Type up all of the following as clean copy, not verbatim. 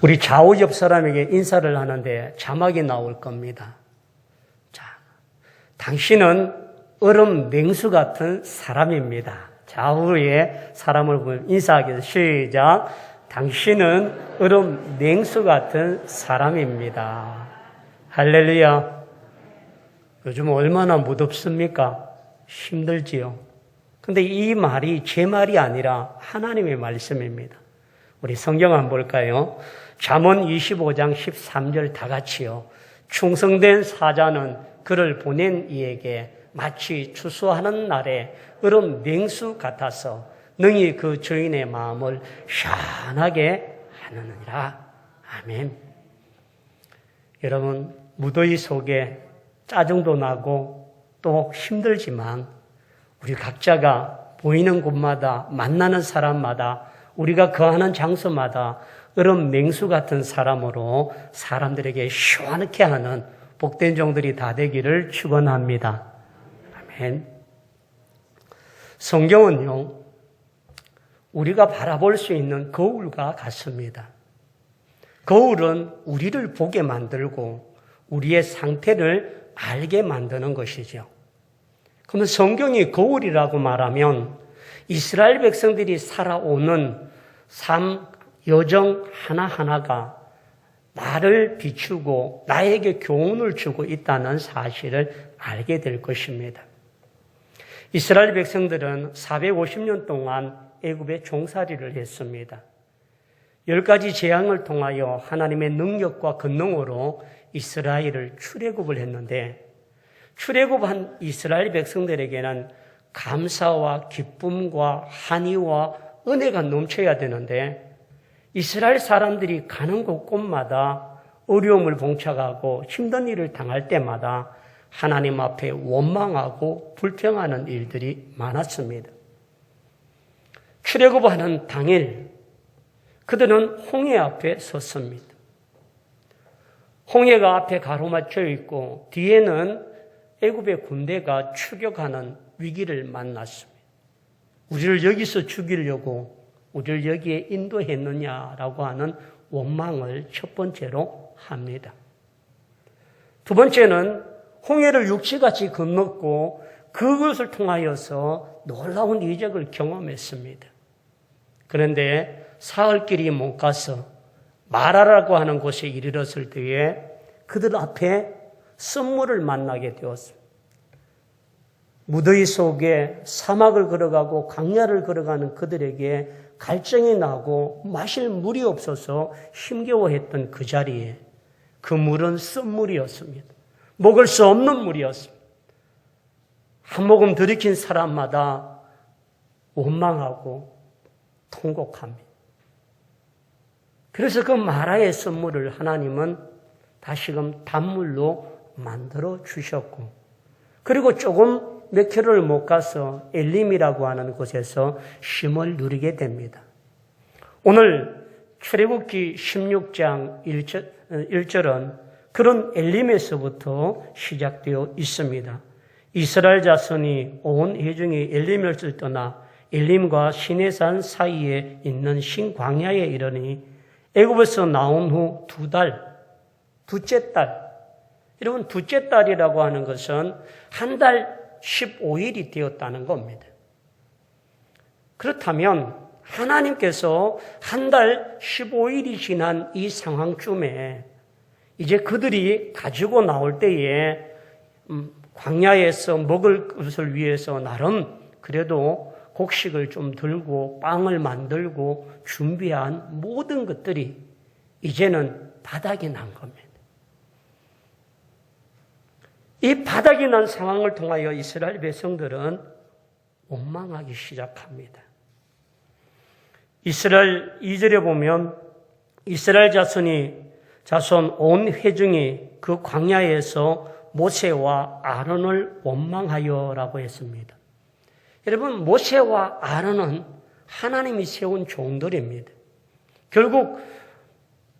우리 좌우 옆 사람에게 인사를 하는데 자막이 나올 겁니다. 자, 당신은 얼음 냉수 같은 사람입니다. 좌우에 사람을 보면 인사하기 위해서 시작. 당신은 얼음 냉수 같은 사람입니다. 할렐루야. 요즘 얼마나 무덥습니까? 힘들지요. 근데 이 말이 제 말이 아니라 하나님의 말씀입니다. 우리 성경 한번 볼까요? 잠언 25장 13절 다 같이요. 충성된 사자는 그를 보낸 이에게 마치 추수하는 날에 얼음 냉수 같아서 능히 그 주인의 마음을 시원하게 하느니라. 아멘. 여러분, 무더위 속에 짜증도 나고 또 힘들지만 우리 각자가 보이는 곳마다 만나는 사람마다 우리가 거하는 장소마다 얼음 냉수 같은 사람으로 사람들에게 시원하게 하는 복된 종들이 다 되기를 축원합니다. 아멘. 성경은요, 우리가 바라볼 수 있는 거울과 같습니다. 거울은 우리를 보게 만들고 우리의 상태를 알게 만드는 것이죠. 그러면 성경이 거울이라고 말하면 이스라엘 백성들이 살아오는 삶, 여정 하나하나가 나를 비추고 나에게 교훈을 주고 있다는 사실을 알게 될 것입니다. 이스라엘 백성들은 450년 동안 애굽에 종살이를 했습니다. 10가지 재앙을 통하여 하나님의 능력과 권능으로 이스라엘을 출애굽을 했는데 출애굽한 이스라엘 백성들에게는 감사와 기쁨과 한의와 은혜가 넘쳐야 되는데 이스라엘 사람들이 가는 곳곳마다 어려움을 봉착하고 힘든 일을 당할 때마다 하나님 앞에 원망하고 불평하는 일들이 많았습니다. 출애굽하는 당일 그들은 홍해 앞에 섰습니다. 홍해가 앞에 가로막혀 있고 뒤에는 애굽의 군대가 추격하는 위기를 만났습니다. 우리를 여기서 죽이려고 우리를 여기에 인도했느냐라고 하는 원망을 첫 번째로 합니다. 두 번째는 홍해를 육지같이 건넜고 그것을 통하여서 놀라운 이적을 경험했습니다. 그런데 사흘길이 못 가서 마라라고 하는 곳에 이르렀을 때에 그들 앞에 썸물을 만나게 되었습니다. 무더위 속에 사막을 걸어가고 광야를 걸어가는 그들에게 갈증이 나고 마실 물이 없어서 힘겨워했던 그 자리에 그 물은 썸물이었습니다. 먹을 수 없는 물이었습니다. 한 모금 들이킨 사람마다 원망하고 통곡합니다. 그래서 그 마라의 썸물을 하나님은 다시금 단물로 만들어 주셨고 그리고 조금 몇 킬로를 못 가서 엘림이라고 하는 곳에서 쉼을 누리게 됩니다. 오늘 출애굽기 16장 1절은 그런 엘림에서부터 시작되어 있습니다. 이스라엘 자손이 온 회중이 엘림을 떠나 엘림과 시내산 사이에 있는 신광야에 이르니 애굽에서 나온 후 둘째 달. 여러분, 둘째 달이라고 하는 것은 한 달 15일이 되었다는 겁니다. 그렇다면 하나님께서 한 달 15일이 지난 이 상황쯤에 이제 그들이 가지고 나올 때에 광야에서 먹을 것을 위해서 나름 그래도 곡식을 좀 들고 빵을 만들고 준비한 모든 것들이 이제는 바닥이 난 겁니다. 이 바닥이 난 상황을 통하여 이스라엘 백성들은 원망하기 시작합니다. 이스라엘 2절에 보면 이스라엘 자손 온 회중이 그 광야에서 모세와 아론을 원망하여라고 했습니다. 여러분, 모세와 아론은 하나님이 세운 종들입니다. 결국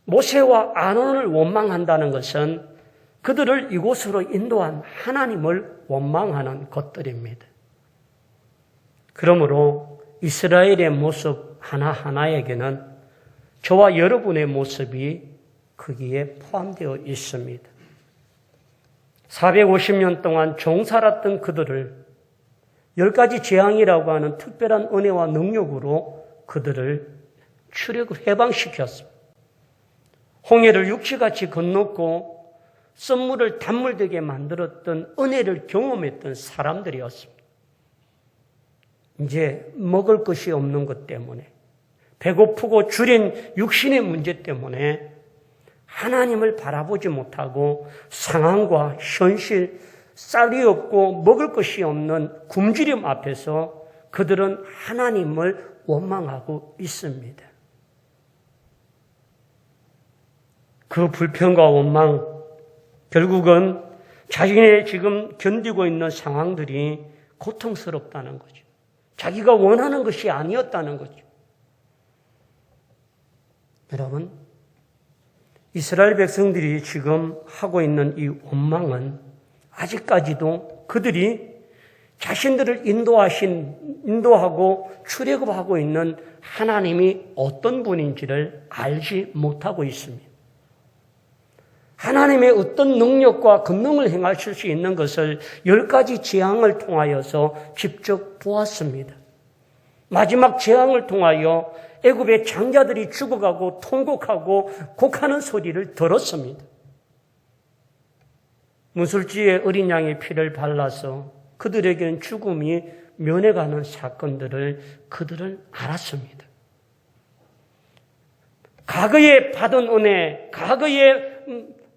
모세와 아론을 원망한다는 것은 그들을 이곳으로 인도한 하나님을 원망하는 것들입니다. 그러므로 이스라엘의 모습 하나하나에게는 저와 여러분의 모습이 거기에 포함되어 있습니다. 450년 동안 종살았던 그들을 10가지 재앙이라고 하는 특별한 은혜와 능력으로 그들을 해방시켰습니다. 홍해를 육지같이 건넜고 썬물을 단물되게 만들었던 은혜를 경험했던 사람들이었습니다. 이제 먹을 것이 없는 것 때문에, 배고프고 줄인 육신의 문제 때문에 하나님을 바라보지 못하고 상황과 현실, 쌀이 없고 먹을 것이 없는 굶주림 앞에서 그들은 하나님을 원망하고 있습니다. 그 불평과 원망, 결국은 자신의 지금 견디고 있는 상황들이 고통스럽다는 거죠. 자기가 원하는 것이 아니었다는 거죠. 여러분, 이스라엘 백성들이 지금 하고 있는 이 원망은 아직까지도 그들이 자신들을 인도하고 출애굽하고 있는 하나님이 어떤 분인지를 알지 못하고 있습니다. 하나님의 어떤 능력과 권능을 행하실 수 있는 것을 10가지 재앙을 통하여서 직접 보았습니다. 마지막 재앙을 통하여 애굽의 장자들이 죽어가고 통곡하고 곡하는 소리를 들었습니다. 문술지에 어린 양의 피를 발라서 그들에게는 죽음이 면해가는 사건들을 그들은 알았습니다. 과거에 받은 은혜, 과거에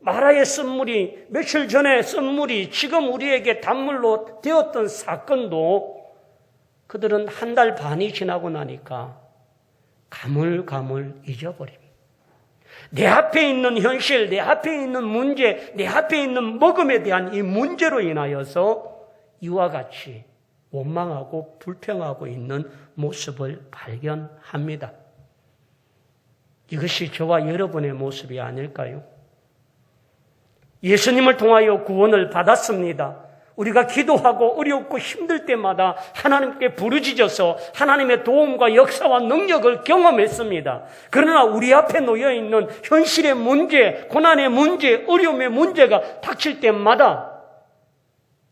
마라의 썬물이, 며칠 전에 썬물이 지금 우리에게 단물로 되었던 사건도 그들은 한 달 반이 지나고 나니까 가물가물 잊어버립니다. 내 앞에 있는 현실, 내 앞에 있는 문제, 내 앞에 있는 먹음에 대한 이 문제로 인하여서 이와 같이 원망하고 불평하고 있는 모습을 발견합니다. 이것이 저와 여러분의 모습이 아닐까요? 예수님을 통하여 구원을 받았습니다. 우리가 기도하고 어렵고 힘들 때마다 하나님께 부르짖어서 하나님의 도움과 역사와 능력을 경험했습니다. 그러나 우리 앞에 놓여있는 현실의 문제, 고난의 문제, 어려움의 문제가 닥칠 때마다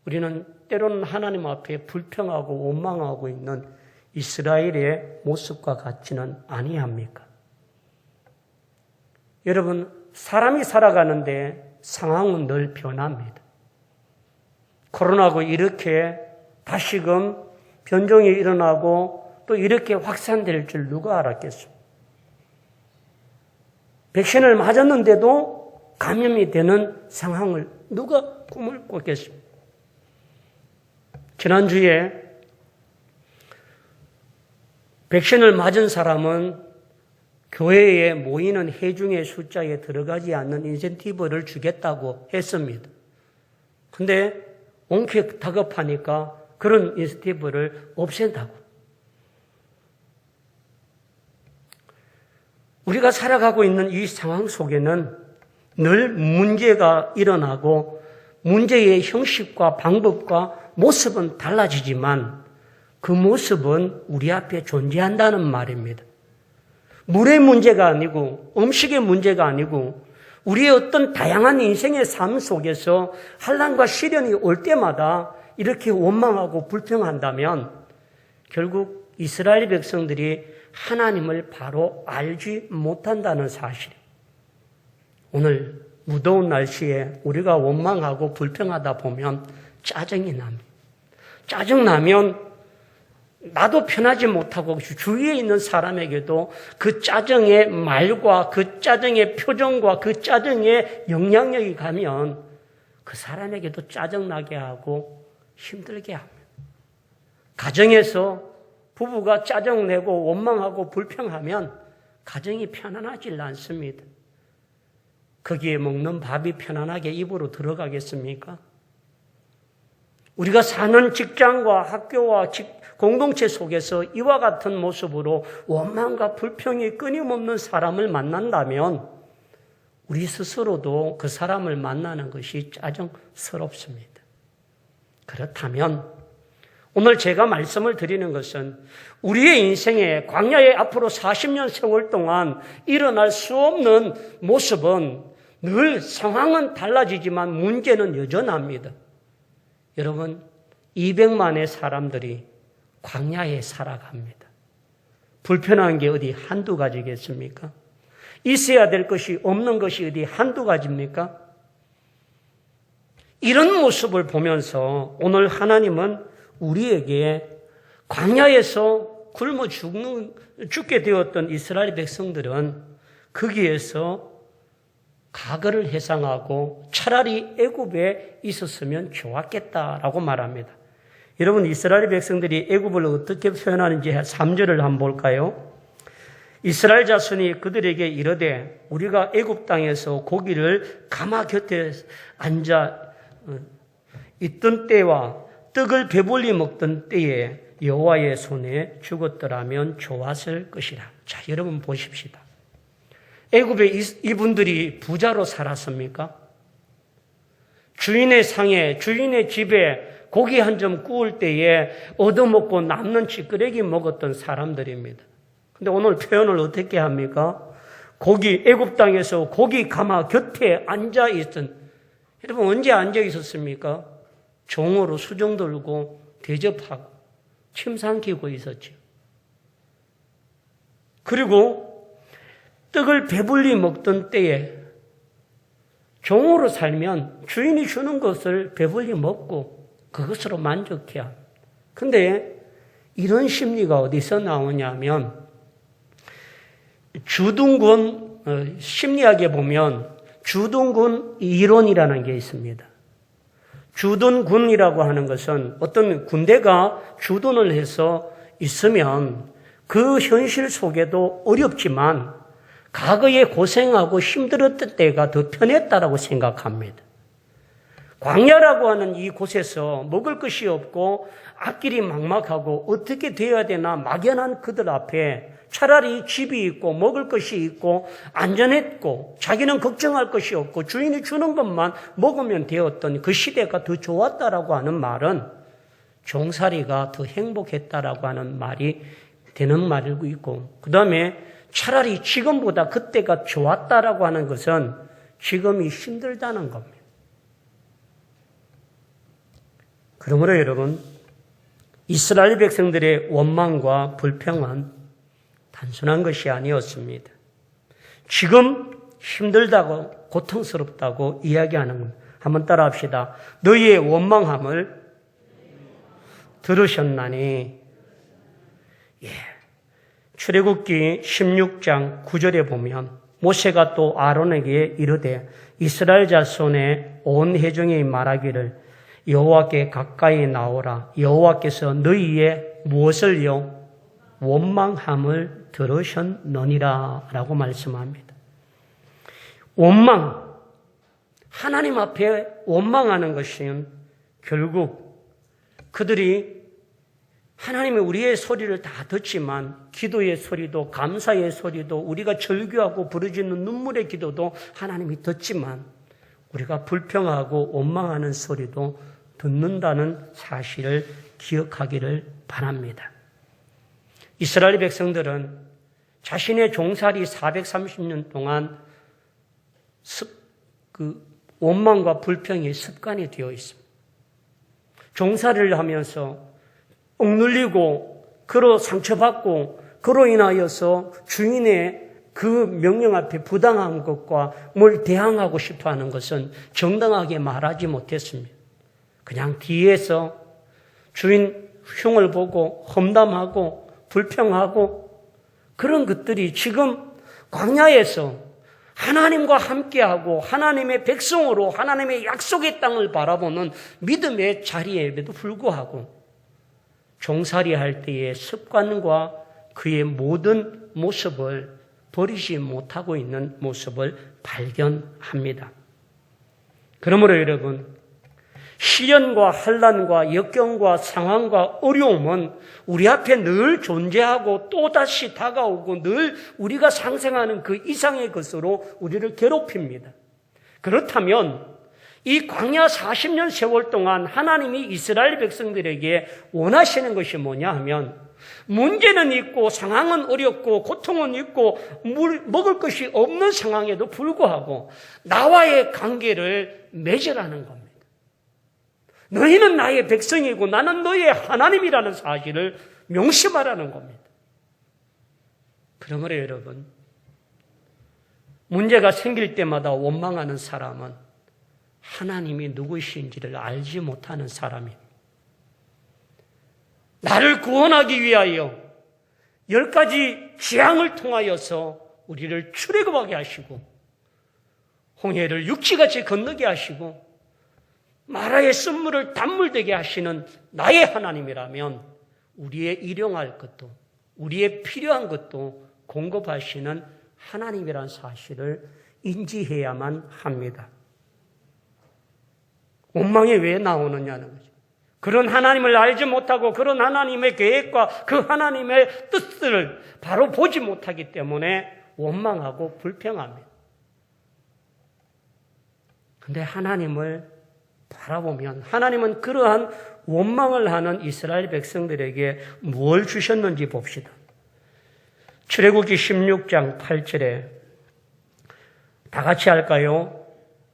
우리는 때로는 하나님 앞에 불평하고 원망하고 있는 이스라엘의 모습과 같지는 아니합니까? 여러분, 사람이 살아가는데 상황은 늘 변합니다. 코로나고 이렇게 다시금 변종이 일어나고 또 이렇게 확산될 줄 누가 알았겠습니까? 백신을 맞았는데도 감염이 되는 상황을 누가 꿈을 꿨겠습니까? 지난주에 백신을 맞은 사람은 교회에 모이는 회중의 숫자에 들어가지 않는 인센티브를 주겠다고 했습니다. 근데 옹쾌 다급하니까 그런 인센티브를 없앤다고. 우리가 살아가고 있는 이 상황 속에는 늘 문제가 일어나고 문제의 형식과 방법과 모습은 달라지지만 그 모습은 우리 앞에 존재한다는 말입니다. 물의 문제가 아니고 음식의 문제가 아니고 우리의 어떤 다양한 인생의 삶 속에서 환난과 시련이 올 때마다 이렇게 원망하고 불평한다면 결국 이스라엘 백성들이 하나님을 바로 알지 못한다는 사실. 오늘 무더운 날씨에 우리가 원망하고 불평하다 보면 짜증이 납니다. 짜증나면 나도 편하지 못하고 주위에 있는 사람에게도 그 짜증의 말과 그 짜증의 표정과 그 짜증의 영향력이 가면 그 사람에게도 짜증나게 하고 힘들게 합니다. 가정에서 부부가 짜증내고 원망하고 불평하면 가정이 편안하지 않습니다. 거기에 먹는 밥이 편안하게 입으로 들어가겠습니까? 우리가 사는 직장과 학교와 공동체 속에서 이와 같은 모습으로 원망과 불평이 끊임없는 사람을 만난다면 우리 스스로도 그 사람을 만나는 것이 짜증스럽습니다. 그렇다면 오늘 제가 말씀을 드리는 것은 우리의 인생에 광야의 앞으로 40년 세월 동안 일어날 수 없는 모습은 늘 상황은 달라지지만 문제는 여전합니다. 여러분, 200만의 사람들이 광야에 살아갑니다. 불편한 게 어디 한두 가지겠습니까? 있어야 될 것이 없는 것이 어디 한두 가지입니까? 이런 모습을 보면서 오늘 하나님은 우리에게 광야에서 굶어 죽게 되었던 이스라엘 백성들은 거기에서 과거를 회상하고 차라리 애굽에 있었으면 좋았겠다라고 말합니다. 여러분, 이스라엘 백성들이 애굽을 어떻게 표현하는지 3절을 한번 볼까요? 이스라엘 자손이 그들에게 이르되 우리가 애굽 땅에서 고기를 가마 곁에 앉아 있던 때와 떡을 배불리 먹던 때에 여호와의 손에 죽었더라면 좋았을 것이라. 자, 여러분 보십시다. 애굽에 이분들이 부자로 살았습니까? 주인의 상에, 주인의 집에 고기 한 점 구울 때에 얻어먹고 남는 찌끄레기 먹었던 사람들입니다. 근데 오늘 표현을 어떻게 합니까? 애굽 땅에서 고기 가마 곁에 앉아있던, 여러분 언제 앉아있었습니까? 종으로 수종 들고 대접하고 침 삼키고 있었죠. 그리고 떡을 배불리 먹던 때에 종으로 살면 주인이 주는 것을 배불리 먹고 그것으로 만족해야 합니다. 근데 이런 심리가 어디서 나오냐면 주둔군 심리학에 보면 주둔군 이론이라는 게 있습니다. 주둔군이라고 하는 것은 어떤 군대가 주둔을 해서 있으면 그 현실 속에도 어렵지만 과거에 고생하고 힘들었던 때가 더 편했다라고 생각합니다. 광야라고 하는 이 곳에서 먹을 것이 없고 앞길이 막막하고 어떻게 되어야 되나 막연한 그들 앞에 차라리 집이 있고 먹을 것이 있고 안전했고 자기는 걱정할 것이 없고 주인이 주는 것만 먹으면 되었던 그 시대가 더 좋았다라고 하는 말은 종살이가 더 행복했다라고 하는 말이 되는 말이고 있고, 그 다음에 차라리 지금보다 그때가 좋았다라고 하는 것은 지금이 힘들다는 겁니다. 그러므로 여러분, 이스라엘 백성들의 원망과 불평은 단순한 것이 아니었습니다. 지금 힘들다고 고통스럽다고 이야기하는 겁니다. 한번 따라합시다. 너희의 원망함을 들으셨나니. 출애굽기 16장 9절에 보면 모세가 또 아론에게 이르되 이스라엘 자손의 온 회중이 말하기를 여호와께 가까이 나오라. 여호와께서 너희의 무엇을요? 원망함을 들으셨느니라 라고 말씀합니다. 원망, 하나님 앞에 원망하는 것은 결국 그들이 하나님이 우리의 소리를 다 듣지만 기도의 소리도 감사의 소리도 우리가 절규하고 부르짖는 눈물의 기도도 하나님이 듣지만 우리가 불평하고 원망하는 소리도 듣는다는 사실을 기억하기를 바랍니다. 이스라엘 백성들은 자신의 종살이 430년 동안 원망과 불평이 습관이 되어 있습니다. 종살이를 하면서 억눌리고 그로 상처받고 그로 인하여서 주인의 그 명령 앞에 부당한 것과 뭘 대항하고 싶어하는 것은 정당하게 말하지 못했습니다. 그냥 뒤에서 주인 흉을 보고 험담하고 불평하고 그런 것들이 지금 광야에서 하나님과 함께하고 하나님의 백성으로 하나님의 약속의 땅을 바라보는 믿음의 자리에도 불구하고 종살이 할 때의 습관과 그의 모든 모습을 버리지 못하고 있는 모습을 발견합니다. 그러므로 여러분, 시련과 환난과 역경과 상황과 어려움은 우리 앞에 늘 존재하고 또다시 다가오고 늘 우리가 상생하는 그 이상의 것으로 우리를 괴롭힙니다. 그렇다면 이 광야 40년 세월 동안 하나님이 이스라엘 백성들에게 원하시는 것이 뭐냐 하면 문제는 있고 상황은 어렵고 고통은 있고 먹을 것이 없는 상황에도 불구하고 나와의 관계를 맺으라는 겁니다. 너희는 나의 백성이고 나는 너의 하나님이라는 사실을 명심하라는 겁니다. 그러므로 여러분, 문제가 생길 때마다 원망하는 사람은 하나님이 누구이신지를 알지 못하는 사람입니다. 나를 구원하기 위하여 10가지 재앙을 통하여서 우리를 출애굽하게 하시고 홍해를 육지같이 건너게 하시고 마라의 쓴물을 단물되게 하시는 나의 하나님이라면 우리의 일용할 것도 우리의 필요한 것도 공급하시는 하나님이라는 사실을 인지해야만 합니다. 원망이 왜 나오느냐는 거죠. 그런 하나님을 알지 못하고 그런 하나님의 계획과 그 하나님의 뜻을 바로 보지 못하기 때문에 원망하고 불평합니다. 그런데 하나님을 바라보면 하나님은 그러한 원망을 하는 이스라엘 백성들에게 뭘 주셨는지 봅시다. 출애굽기 16장 8절에 다 같이 할까요?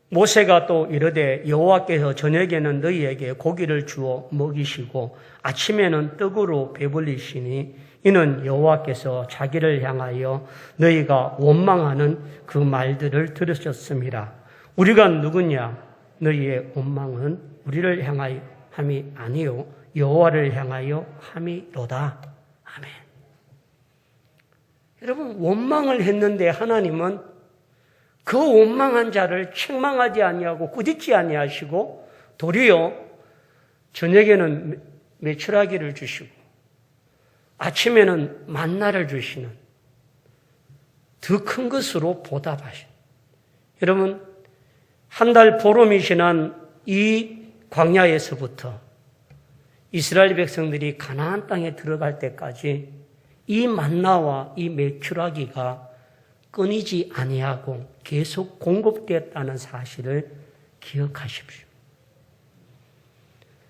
모세가 또 이르되 여호와께서 저녁에는 너희에게 고기를 주어 먹이시고 아침에는 떡으로 배불리시니 이는 여호와께서 자기를 향하여 너희가 원망하는 그 말들을 들으셨습니다. 우리가 누구냐? 너희의 원망은 우리를 향하여 함이 아니요 여호와를 향하여 함이로다. 아멘. 여러분, 원망을 했는데 하나님은 그 원망한 자를 책망하지 아니하고 꾸짖지 아니하시고 도리어 저녁에는 메추라기를 주시고 아침에는 만나를 주시는 더 큰 것으로 보답하시는. 여러분, 한 달 보름이 지난 이 광야에서부터 이스라엘 백성들이 가나안 땅에 들어갈 때까지 이 만나와 이 메추라기가 끊이지 아니하고 계속 공급되었다는 사실을 기억하십시오.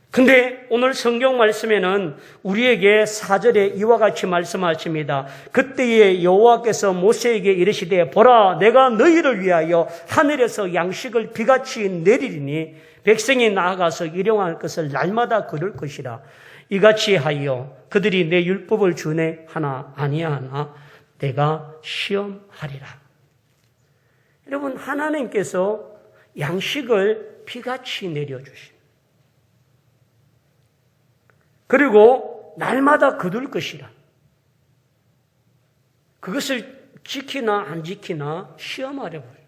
근데 오늘 성경 말씀에는 우리에게 4절에 이와 같이 말씀하십니다. 그때에 여호와께서 모세에게 이르시되 보라 내가 너희를 위하여 하늘에서 양식을 비같이 내리리니 백성이 나아가서 일용할 것을 날마다 거둘 것이라. 이같이 하여 그들이 내 율법을 준해 하나 아니하나 내가 시험하리라. 여러분, 하나님께서 양식을 비같이 내려주십니다. 그리고 날마다 거둘 것이라. 그것을 지키나 안 지키나 시험하려고 해요.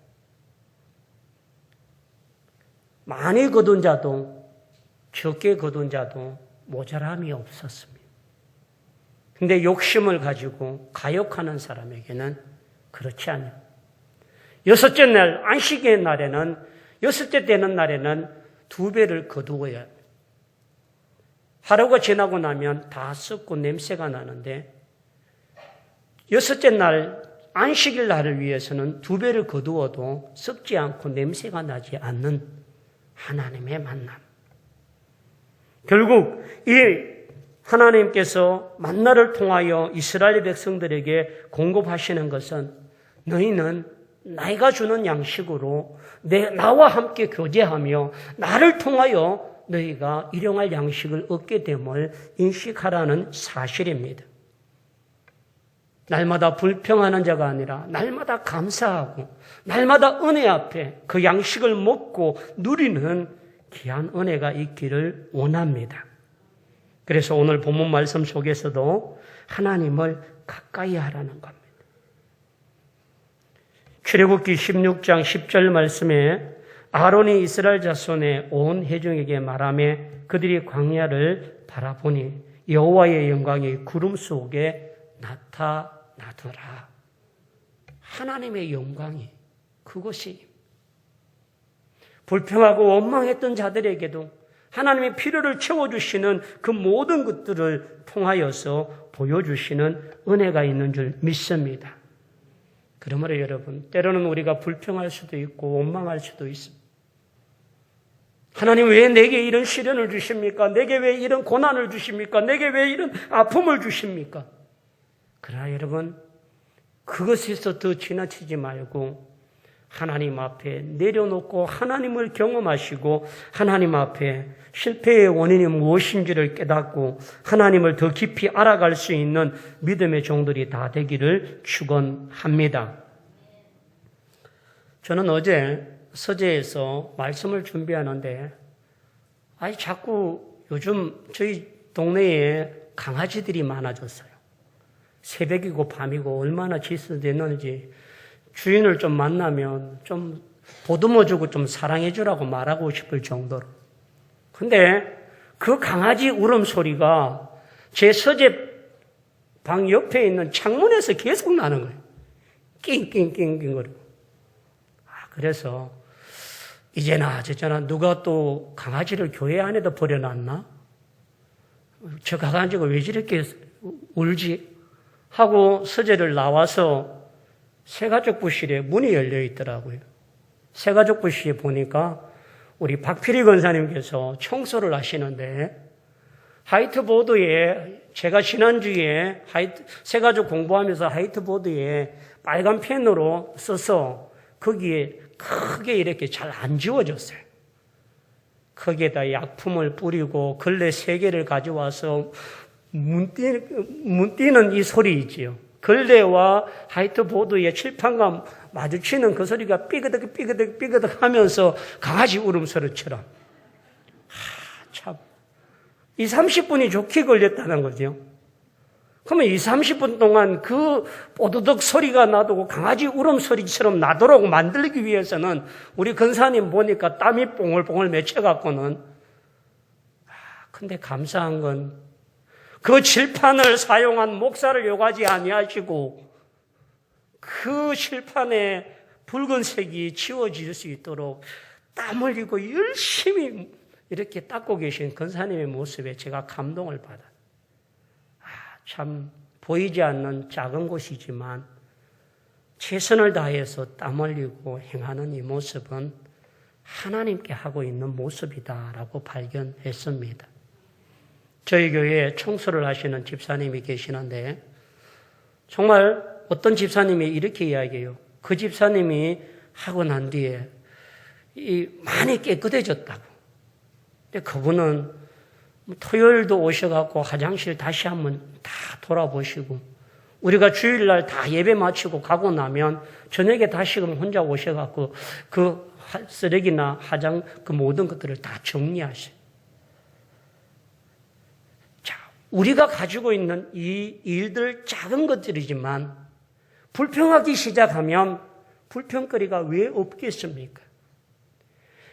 많이 거둔 자도 적게 거둔 자도 모자람이 없었습니다. 근데 욕심을 가지고 가욕하는 사람에게는 그렇지 않아요. 여섯째 날, 안식의 날에는, 여섯째 되는 날에는 2배를 거두어야 해요. 하루가 지나고 나면 다 썩고 냄새가 나는데, 여섯째 날, 안식일 날을 위해서는 2배를 거두어도 썩지 않고 냄새가 나지 않는 하나님의 만남. 결국 이 하나님께서 만나를 통하여 이스라엘 백성들에게 공급하시는 것은 너희는 내가 주는 양식으로 나와 함께 교제하며 나를 통하여 너희가 일용할 양식을 얻게 됨을 인식하라는 사실입니다. 날마다 불평하는 자가 아니라 날마다 감사하고 날마다 은혜 앞에 그 양식을 먹고 누리는 귀한 은혜가 있기를 원합니다. 그래서 오늘 본문 말씀 속에서도 하나님을 가까이 하라는 겁니다. 출애굽기 16장 10절 말씀에 아론이 이스라엘 자손의 온 회중에게 말하며 그들이 광야를 바라보니 여호와의 영광이 구름 속에 나타나더라. 하나님의 영광이 그것이 불평하고 원망했던 자들에게도 하나님의 필요를 채워주시는 그 모든 것들을 통하여서 보여주시는 은혜가 있는 줄 믿습니다. 그러므로 여러분, 때로는 우리가 불평할 수도 있고 원망할 수도 있습니다. 하나님 왜 내게 이런 시련을 주십니까? 내게 왜 이런 고난을 주십니까? 내게 왜 이런 아픔을 주십니까? 그러나 여러분, 그것에서 더 지나치지 말고 하나님 앞에 내려놓고 하나님을 경험하시고 하나님 앞에 실패의 원인이 무엇인지를 깨닫고 하나님을 더 깊이 알아갈 수 있는 믿음의 종들이 다 되기를 축원합니다. 저는 어제 서재에서 말씀을 준비하는데 자꾸 요즘 저희 동네에 강아지들이 많아졌어요. 새벽이고 밤이고 얼마나 질서됐는지 주인을 좀 만나면 좀 보듬어주고 좀 사랑해주라고 말하고 싶을 정도로. 근데 그 강아지 울음소리가 제 서재 방 옆에 있는 창문에서 계속 나는 거예요. 낑낑낑낑 거리고. 그래서 이제나 저쩌나 누가 또 강아지를 교회 안에다 버려놨나? 저 강아지가 왜 저렇게 울지? 하고 서재를 나와서 새가족부실에 문이 열려 있더라고요. 새가족부실에 보니까 우리 박필희 권사님께서 청소를 하시는데 화이트보드에 제가 지난주에 새가족 공부하면서 화이트보드에 빨간 펜으로 써서 거기에 크게 이렇게 잘 안 지워졌어요. 거기에다 약품을 뿌리고 걸레 3개를 가져와서 문 띄는 이 소리 있지요. 걸레와 화이트보드의 칠판과 마주치는 그 소리가 삐그덕 삐그덕 삐그덕 하면서 강아지 울음소리처럼. 참. 30분이 좋게 걸렸다는 거죠. 그러면 30분 동안 그 뽀드득 소리가 나도록 강아지 울음소리처럼 나도록 만들기 위해서는 우리 근사님 보니까 땀이 뽕을뽕을 맺혀갖고는 근데 감사한 건 그 칠판을 사용한 목사를 요구하지 아니하시고 그 칠판에 붉은색이 지워질 수 있도록 땀 흘리고 열심히 이렇게 닦고 계신 근사님의 모습에 제가 감동을 받아요. 참 보이지 않는 작은 곳이지만 최선을 다해서 땀 흘리고 행하는 이 모습은 하나님께 하고 있는 모습이다라고 발견했습니다. 저희 교회에 청소를 하시는 집사님이 계시는데 정말 어떤 집사님이 이렇게 이야기해요. 그 집사님이 하고 난 뒤에 많이 깨끗해졌다고. 근데 그분은 토요일도 오셔갖고 화장실 다시 한번 다 돌아보시고 우리가 주일날 다 예배 마치고 가고 나면 저녁에 다시금 혼자 오셔갖고 그 쓰레기나 화장 그 모든 것들을 다 정리하셔요. 자, 우리가 가지고 있는 이 일들 작은 것들이지만 불평하기 시작하면 불평거리가 왜 없겠습니까?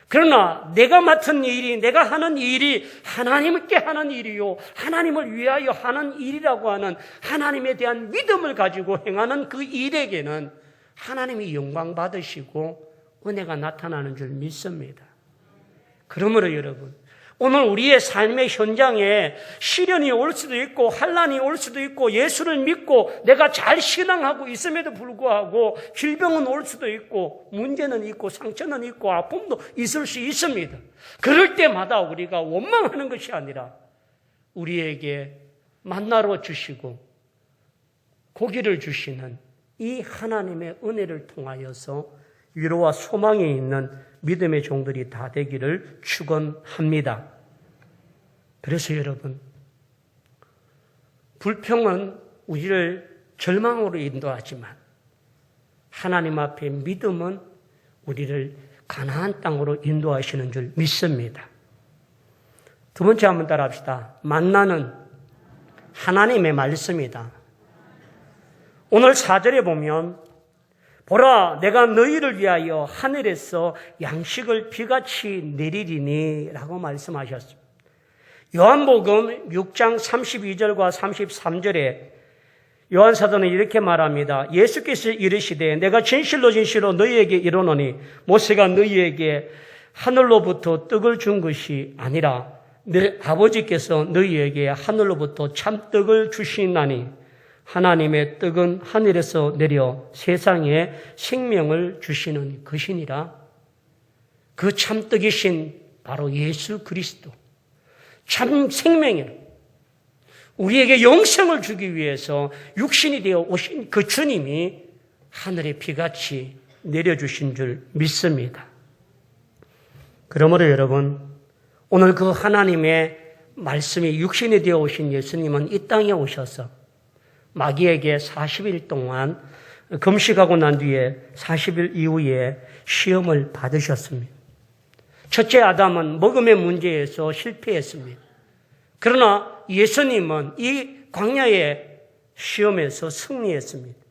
그러나 내가 맡은 일이, 내가 하는 일이 하나님께 하는 일이요, 하나님을 위하여 하는 일이라고 하는 하나님에 대한 믿음을 가지고 행하는 그 일에게는 하나님이 영광 받으시고 은혜가 나타나는 줄 믿습니다. 그러므로 여러분, 오늘 우리의 삶의 현장에 시련이 올 수도 있고 환난이 올 수도 있고 예수를 믿고 내가 잘 신앙하고 있음에도 불구하고 질병은 올 수도 있고 문제는 있고 상처는 있고 아픔도 있을 수 있습니다. 그럴 때마다 우리가 원망하는 것이 아니라 우리에게 만나러 주시고 고기를 주시는 이 하나님의 은혜를 통하여서 위로와 소망이 있는 믿음의 종들이 다 되기를 축원합니다. 그래서 여러분, 불평은 우리를 절망으로 인도하지만 하나님 앞에 믿음은 우리를 가나안 땅으로 인도하시는 줄 믿습니다. 두 번째 한번 따라합시다. 만나는 하나님의 말씀이다. 오늘 4절에 보면 보라, 내가 너희를 위하여 하늘에서 양식을 비같이 내리리니 라고 말씀하셨습니다. 요한복음 6장 32절과 33절에 요한사도는 이렇게 말합니다. 예수께서 이르시되 내가 진실로 너희에게 이르노니 모세가 너희에게 하늘로부터 떡을 준 것이 아니라 내 아버지께서 너희에게 하늘로부터 참떡을 주시나니 하나님의 떡은 하늘에서 내려 세상에 생명을 주시는 것이니라. 그 참떡이신 바로 예수 그리스도 참 생명이로 우리에게 영생을 주기 위해서 육신이 되어 오신 그 주님이 하늘의 비같이 내려주신 줄 믿습니다. 그러므로 여러분, 오늘 그 하나님의 말씀이 육신이 되어 오신 예수님은 이 땅에 오셔서 마귀에게 40일 동안 금식하고 난 뒤에 40일 이후에 시험을 받으셨습니다. 첫째 아담은 먹음의 문제에서 실패했습니다. 그러나 예수님은 이 광야의 시험에서 승리했습니다.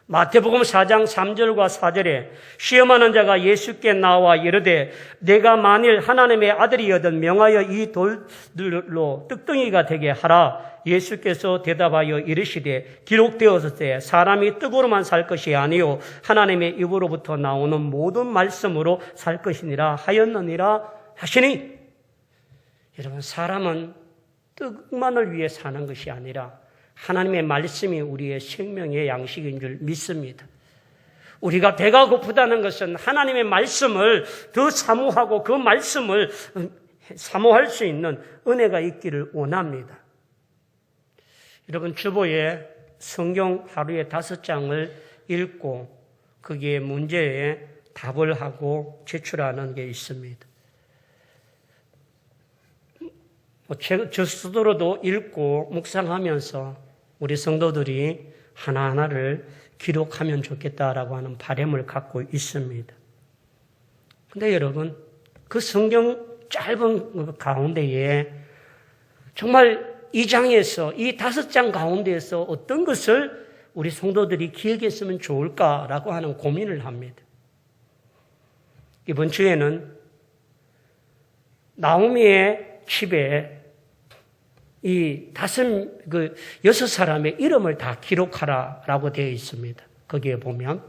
마태복음 4장 3절과 4절에 시험하는 자가 예수께 나와 이르되 내가 만일 하나님의 아들이거든 명하여 이 돌들로 떡덩이가 되게 하라. 예수께서 대답하여 이르시되 기록되었을 사람이 떡으로만 살 것이 아니요 하나님의 입으로부터 나오는 모든 말씀으로 살 것이니라 하였느니라 하시니, 여러분, 사람은 떡만을 위해 사는 것이 아니라 하나님의 말씀이 우리의 생명의 양식인 줄 믿습니다. 우리가 배가 고프다는 것은 하나님의 말씀을 더 사모하고 그 말씀을 사모할 수 있는 은혜가 있기를 원합니다. 여러분, 주보에 성경 하루에 5장을 읽고 거기에 문제에 답을 하고 제출하는 게 있습니다. 저 스스로도 읽고 묵상하면서 우리 성도들이 하나하나를 기록하면 좋겠다라고 하는 바람을 갖고 있습니다. 근데 여러분, 그 성경 짧은 가운데에 정말 이 장에서, 이 5장 가운데에서 어떤 것을 우리 성도들이 기억했으면 좋을까라고 하는 고민을 합니다. 이번 주에는 나오미의 집에 이 6 사람의 이름을 다 기록하라라고 되어 있습니다. 거기에 보면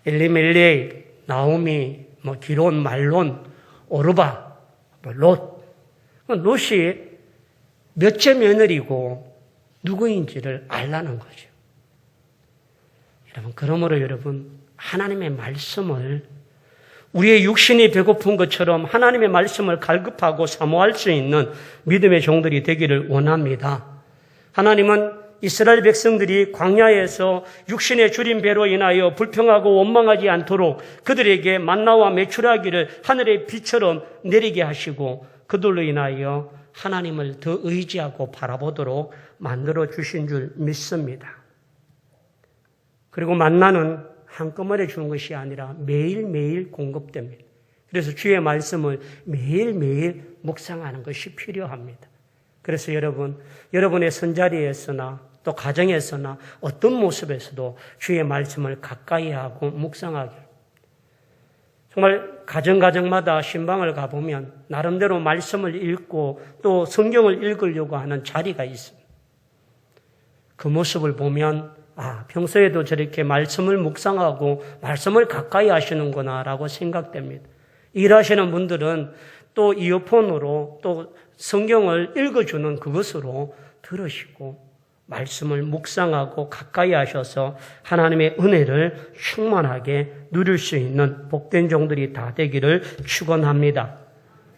엘리멜레, 나오미, 기론, 말론, 오르바, 롯. 롯이 몇째 며느리고 누구인지를 알라는 거죠. 여러분, 그러므로 여러분, 하나님의 말씀을 우리의 육신이 배고픈 것처럼 하나님의 말씀을 갈급하고 사모할 수 있는 믿음의 종들이 되기를 원합니다. 하나님은 이스라엘 백성들이 광야에서 육신의 줄인 배로 인하여 불평하고 원망하지 않도록 그들에게 만나와 메추라기를 하늘의 비처럼 내리게 하시고 그들로 인하여 하나님을 더 의지하고 바라보도록 만들어 주신 줄 믿습니다. 그리고 만나는 한꺼번에 주는 것이 아니라 매일매일 공급됩니다. 그래서 주의 말씀을 매일매일 묵상하는 것이 필요합니다. 그래서 여러분의 선자리에서나 또 가정에서나 어떤 모습에서도 주의 말씀을 가까이 하고 묵상하기. 정말 가정마다 신방을 가보면 나름대로 말씀을 읽고 또 성경을 읽으려고 하는 자리가 있습니다. 그 모습을 보면 평소에도 저렇게 말씀을 묵상하고 말씀을 가까이 하시는구나 라고 생각됩니다. 일하시는 분들은 또 이어폰으로 또 성경을 읽어주는 그것으로 들으시고 말씀을 묵상하고 가까이 하셔서 하나님의 은혜를 충만하게 누릴 수 있는 복된 종들이 다 되기를 축원합니다.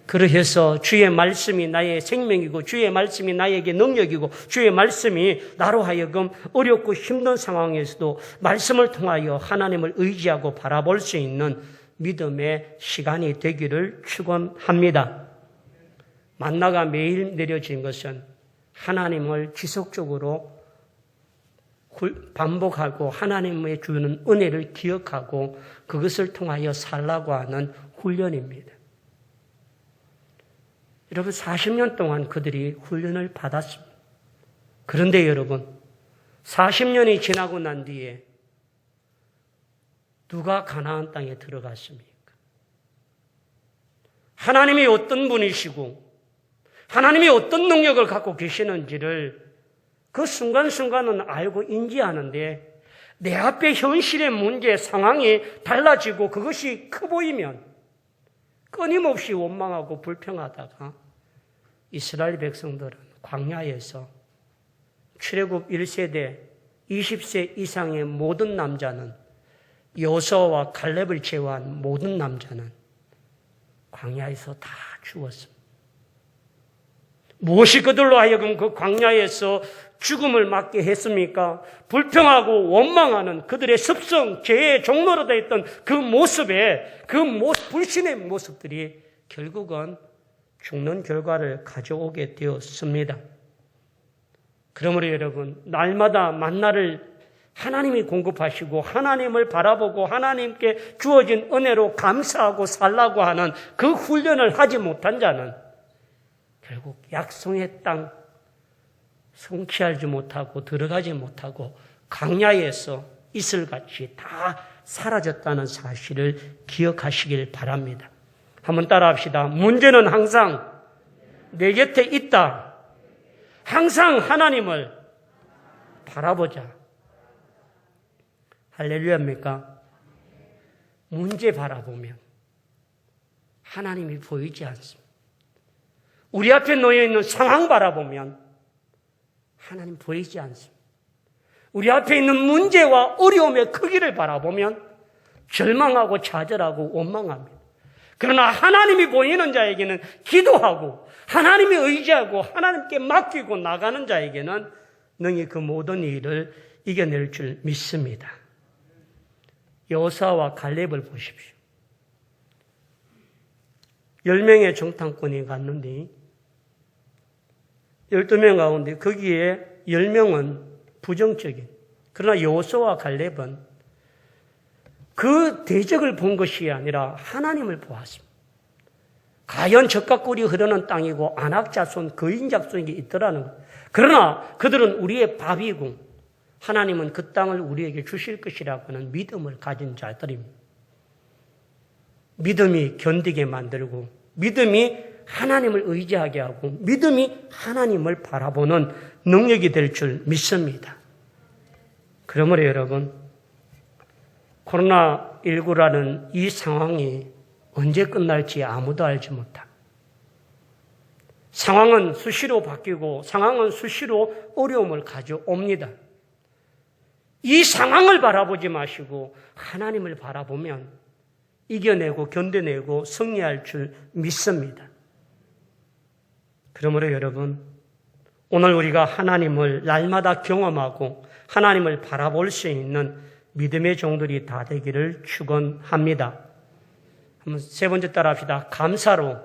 그러해서 주의 말씀이 나의 생명이고 주의 말씀이 나에게 능력이고 주의 말씀이 나로 하여금 어렵고 힘든 상황에서도 말씀을 통하여 하나님을 의지하고 바라볼 수 있는 믿음의 시간이 되기를 축원합니다. 만나가 매일 내려진 것은 하나님을 지속적으로 반복하고 하나님의 주는 은혜를 기억하고 그것을 통하여 살라고 하는 훈련입니다. 여러분, 40년 동안 그들이 훈련을 받았습니다. 그런데 여러분, 40년이 지나고 난 뒤에 누가 가나안 땅에 들어갔습니까? 하나님이 어떤 분이시고 하나님이 어떤 능력을 갖고 계시는지를 그 순간순간은 알고 인지하는데 내 앞에 현실의 문제, 상황이 달라지고 그것이 커 보이면 끊임없이 원망하고 불평하다가 이스라엘 백성들은 광야에서 출애굽 1세대 20세 이상의 모든 남자는 여호수아와 갈렙을 제외한 모든 남자는 광야에서 다 죽었습니다. 무엇이 그들로 하여금 그 광야에서 죽음을 맞게 했습니까? 불평하고 원망하는 그들의 습성, 죄의 종로로 되어 있던 그 모습에 불신의 모습들이 결국은 죽는 결과를 가져오게 되었습니다. 그러므로 여러분, 날마다 만나를 하나님이 공급하시고 하나님을 바라보고 하나님께 주어진 은혜로 감사하고 살라고 하는 그 훈련을 하지 못한 자는 결국 약속의 땅 성취하지 못하고 들어가지 못하고 광야에서 이슬같이 다 사라졌다는 사실을 기억하시길 바랍니다. 한번 따라합시다. 문제는 항상 내 곁에 있다. 항상 하나님을 바라보자. 할렐루야입니까? 문제 바라보면 하나님이 보이지 않습니다. 우리 앞에 놓여있는 상황 바라보면 하나님 보이지 않습니다. 우리 앞에 있는 문제와 어려움의 크기를 바라보면 절망하고 좌절하고 원망합니다. 그러나 하나님이 보이는 자에게는 기도하고 하나님이 의지하고 하나님께 맡기고 나가는 자에게는 능히 그 모든 일을 이겨낼 줄 믿습니다. 여호수아와 갈렙을 보십시오. 10명의 정탐꾼이 갔는데 12명 가운데 거기에 10명은 부정적인, 그러나 여호수아와 갈렙은 그 대적을 본 것이 아니라 하나님을 보았습니다. 과연 젖과 꿀이 흐르는 땅이고 안악자손 거인작손이 있더라는 것. 그러나 그들은 우리의 밥이고 하나님은 그 땅을 우리에게 주실 것이라고 하는 믿음을 가진 자들입니다. 믿음이 견디게 만들고 믿음이 하나님을 의지하게 하고 믿음이 하나님을 바라보는 능력이 될 줄 믿습니다. 그러므로 여러분, 코로나19라는 이 상황이 언제 끝날지 아무도 알지 못합니다. 상황은 수시로 바뀌고 상황은 수시로 어려움을 가져옵니다. 이 상황을 바라보지 마시고 하나님을 바라보면 이겨내고 견뎌내고 승리할 줄 믿습니다. 그러므로 여러분, 오늘 우리가 하나님을 날마다 경험하고 하나님을 바라볼 수 있는 믿음의 종들이 다 되기를 축원합니다. 한번 세 번째 따라 합시다. 감사로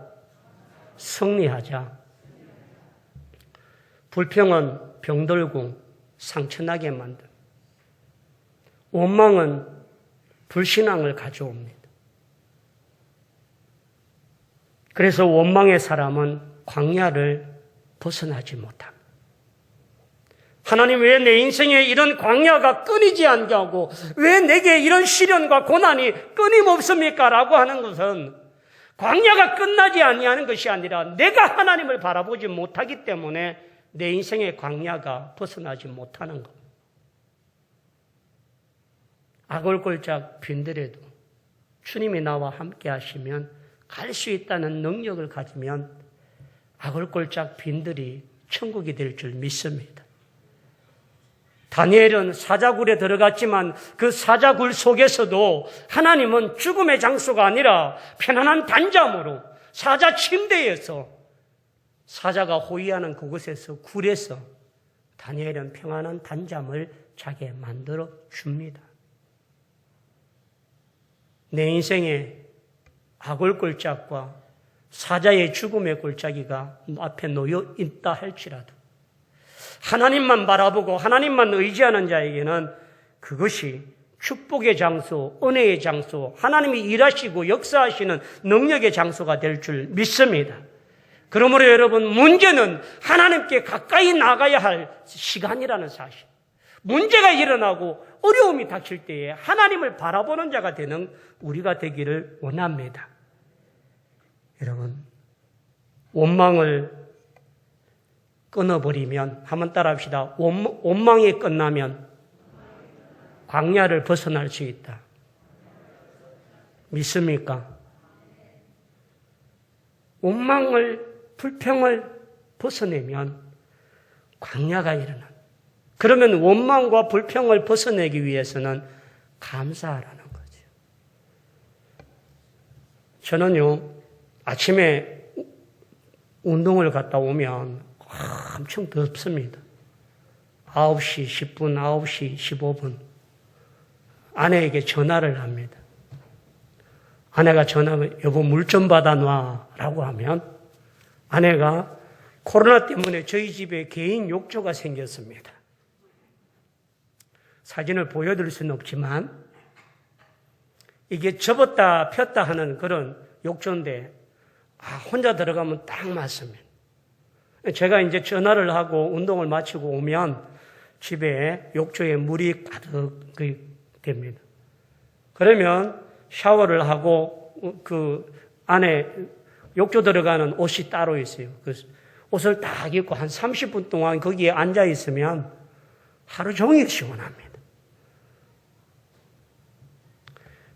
승리하자. 불평은 병들고 상처나게 만듭니다. 원망은 불신앙을 가져옵니다. 그래서 원망의 사람은 광야를 벗어나지 못합니다. 하나님, 왜 내 인생에 이런 광야가 끊이지 않게 하고 왜 내게 이런 시련과 고난이 끊임없습니까? 라고 하는 것은 광야가 끝나지 아니하는 것이 아니라 내가 하나님을 바라보지 못하기 때문에 내 인생의 광야가 벗어나지 못하는 것. 아골골짝 빈들에도 주님이 나와 함께 하시면 갈 수 있다는 능력을 가지면 아골골짝 빈들이 천국이 될 줄 믿습니다. 다니엘은 사자굴에 들어갔지만 그 사자굴 속에서도 하나님은 죽음의 장소가 아니라 편안한 단잠으로 사자 침대에서 사자가 호위하는 그곳에서 굴에서 다니엘은 평안한 단잠을 자게 만들어 줍니다. 내 인생에 아골골짝과 사자의 죽음의 골짜기가 앞에 놓여 있다 할지라도 하나님만 바라보고 하나님만 의지하는 자에게는 그것이 축복의 장소, 은혜의 장소, 하나님이 일하시고 역사하시는 능력의 장소가 될 줄 믿습니다. 그러므로 여러분, 문제는 하나님께 가까이 나가야 할 시간이라는 사실. 문제가 일어나고 어려움이 닥칠 때에 하나님을 바라보는 자가 되는 우리가 되기를 원합니다. 여러분, 원망을 끊어버리면, 한번 따라합시다. 원망이 끝나면 광야를 벗어날 수 있다. 믿습니까? 원망을, 불평을 벗어내면 광야가 일어난다. 그러면 원망과 불평을 벗어내기 위해서는 감사하라는 거죠. 저는요, 아침에 운동을 갔다 오면 엄청 덥습니다. 9시 10분, 9시 15분. 아내에게 전화를 합니다. 아내가 전화하면 여보 물 좀 받아놔 라고 하면 아내가 코로나 때문에 저희 집에 개인 욕조가 생겼습니다. 사진을 보여드릴 수는 없지만 이게 접었다 폈다 하는 그런 욕조인데 혼자 들어가면 딱 맞습니다. 제가 이제 전화를 하고 운동을 마치고 오면 집에 욕조에 물이 가득 됩니다. 그러면 샤워를 하고 그 안에 욕조 들어가는 옷이 따로 있어요. 그 옷을 딱 입고 한 30분 동안 거기에 앉아 있으면 하루 종일 시원합니다.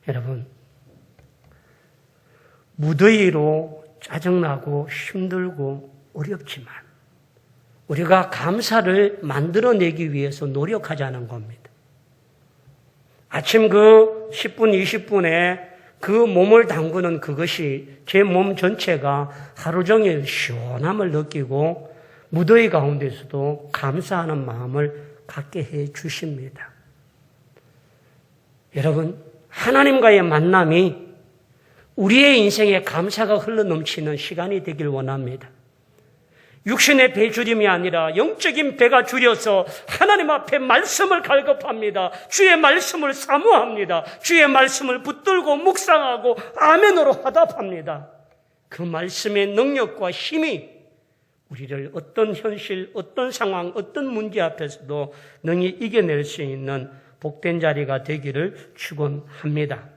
여러분, 무더위로 짜증나고 힘들고 어렵지만 우리가 감사를 만들어내기 위해서 노력하자는 겁니다. 아침 그 10분, 20분에 그 몸을 담그는 그것이 제 몸 전체가 하루 종일 시원함을 느끼고 무더위 가운데서도 감사하는 마음을 갖게 해 주십니다. 여러분, 하나님과의 만남이 우리의 인생에 감사가 흘러넘치는 시간이 되길 원합니다. 육신의 배줄임이 아니라 영적인 배가 줄여서 하나님 앞에 말씀을 갈급합니다. 주의 말씀을 사모합니다. 주의 말씀을 붙들고 묵상하고 아멘으로 화답합니다. 그 말씀의 능력과 힘이 우리를 어떤 현실, 어떤 상황, 어떤 문제 앞에서도 능히 이겨낼 수 있는 복된 자리가 되기를 축원합니다.